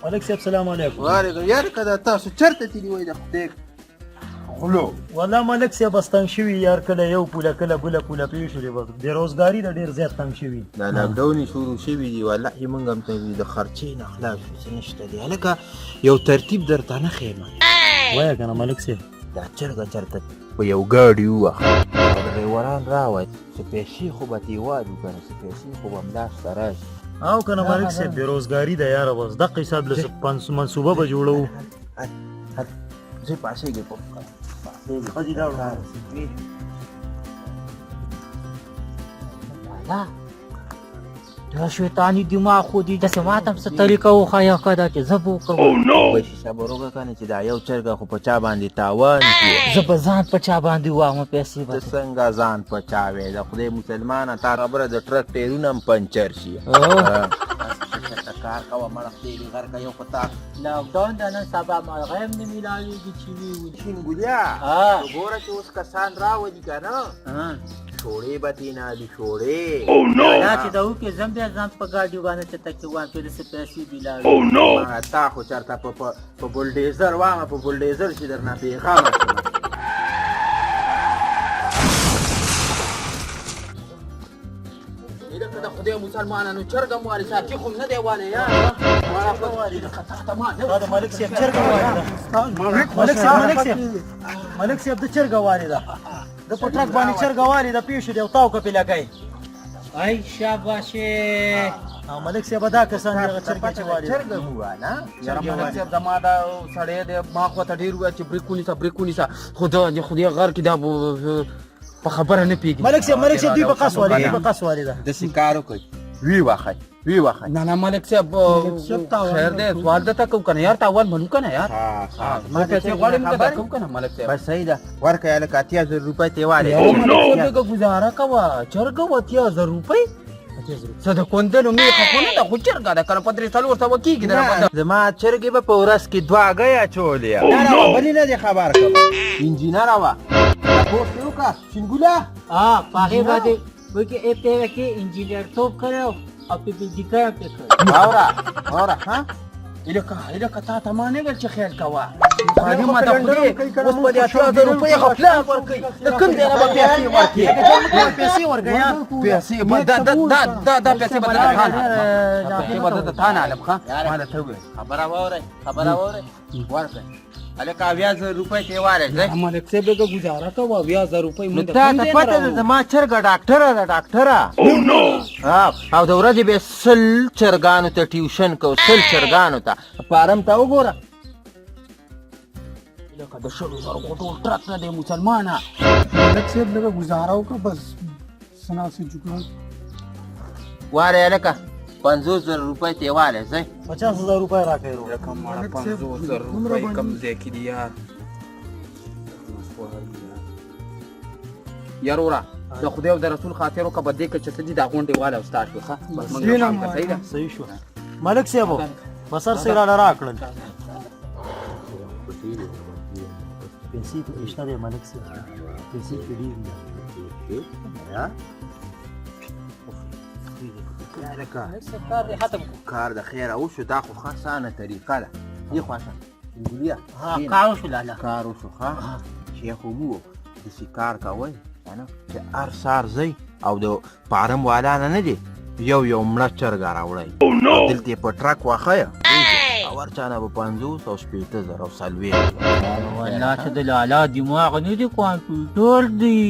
ملک صاحب سلام علیکم. وعلیکم. یار که تاسو چرته تللي وای د خدای غلو والله ملک صاحب بس تنګ شوي یار، کله یو پوله کله بله پوله پوه شولې. بس بېروزګاري د ډېر زیات تنګ شوي. دا لاکډاون شروع شوي دي، والله موږ هم ته د خرچې نه خلاص شو، څه نشته دي. هلکه یو ترتیب درته نه ښیم. وایه که نه ملک صاحب. دا چرګه چېرته په یو ګاډي ووهه، ډریوران راوړ، څه پیسې خو به ترې والو که نه، څه پیسې خو به همداسته راشي. او که نه ملک صاحب بېروزګاري ده یاره. بس دغه حساب له منصوبه به جوړوو. زه پاسېږي ښځې دا وړه. دا شیطاني دماغ خو دي داسې ما ته هم څه طریقه وښایه ښه ده چې زه به وکړم. وایي صبر وکړه که نه چې دا یو چرګه خو په چا باندې تاوان کړي. زه به ځان په چا باندې واهمه پیسې ته به څنګه ځان په چا وې؟ د خدای مسلمانه تا خبره د ټرک ټایرونه هم پنچر شي. کار کوه مړه خدای دې غر که یو خو تا لاکډاون ده نن سبا مرغۍ هم نه میلاړېږي چې وي شینګولیا ګوره چې اوس کسان راولي که نه شوړې به ترې نه دي شوړې. دا چې ده وکړې زه هم بیا ځان په ګاډي باندې چټکې وایم چې داسې پیسې میلاړېږي. تا خو چېرته په بولډیزر وامه، په بولډیزر چې در نه بېغمه شمه. د خدای مسلمانانو چرګه مو والي صاحب چې خو نه دی والی یار. دا د ملک صاحب چرګه والې ده. ملک صاحب د چرګه والې ده. د په ټرک باندې چرګه والې ده، پېښ دی او تاو کپې لګی. ای شاباشې. او ملک صاحب دا کسان دغه چرګې چې والې ده. چرګه مو واله یاره ملک صاحب زما دا سړی دی، ما خو ته ډېر وویل چې بریک ونیسه بریک ونیسه، خو د خدای غر کې دا په خبره نه پیږي. ملک صاحب دوی په قص والې، دوی په قص والې ده. داسې کار وکړئ وی واخئ وی واخئ. نه نه ملک صاحب خیر دی، سوال درته کوم که نه یار، تاوان منو که نه یار. ما پیسې غواړم که درکوم که نه ملک صاحب. بس صحیح ده ورکړئ هلکه 80,000 روپۍ ترې والې. ملک صاحب لږه ګزاره کوه، چرګه 80,000 روپۍ څه د کوندلو میخه خو نه ده، خو چرګه ده که نه په 3-4 کېږي ده. زما چرګې به په ورځ کې 2 هګۍ اچولې. بلې نه دې خبر کړم انجینره وه تپوس دې وکړه شینګوله. په هغې باندې وکړې اپې کې انجینرتوب کړی او په بلجیکه یې پرې کړی. واوره ها هلکه تا ته ما نه ویل چې خیال کوه. خادمه د خدای اوس په دې 80,000 روپۍ خو پلان ورکوي، د کوم ځای نه به پیسې ورکړي؟ پیسې ورکوي. پیسې به دا پیسې به درته تا نه هلم ښه ما درته وویل. خبره واورئ ورکړئ هلکه 80,000 روپۍ ترې والې. ملک صاحب لږه ګزاره کوه 80,000 روپۍ نو تا ته پته ده زما چرګه ډاکټره ده ډاکټره. او د ورځې به 100 چرګانو ته ټیوشن کو، 100 چرګانو ته. فارم ته وګوره لکه د 100,000 ټول ټرک نه دی مسلمانه. ملک صاحب لږه ګزاره وکړه بس سناسې جوګړه واره هلکه 50,000 روپۍ ترې والې ځئ. 50,000 روپۍ راکړئ. رقم ماړه 50,000 روپۍ کم ځای کې دي یار. یار وره د خدای او د رسول خاطر وکړه، به دې که چې څه دي دا غونډې واله او ستا شوې ښه. بس موږ له پام ته صحیح ده. صحیح شو ملک صاحب بسر سره راله راکړل. پیسې پکې شته دی ملک صاحب، پیسې پکې ډېرې دي. کار د خیره وشو، دا خو ښه اسانه طریقه ده. دې خواشه شینګولیا کار وشو لاله کار وشو ښه شیخ ومو داسې کار کوئ چې هر سهار ځئ او د فارم والا نه دی یو مړه چرګه راوړئ، دلته یې په ټرک واښیه او هر چا نه به 50 او 60,000 او 40,000. والله چې د لالا دماغ نه دی، کمپیوټر دی.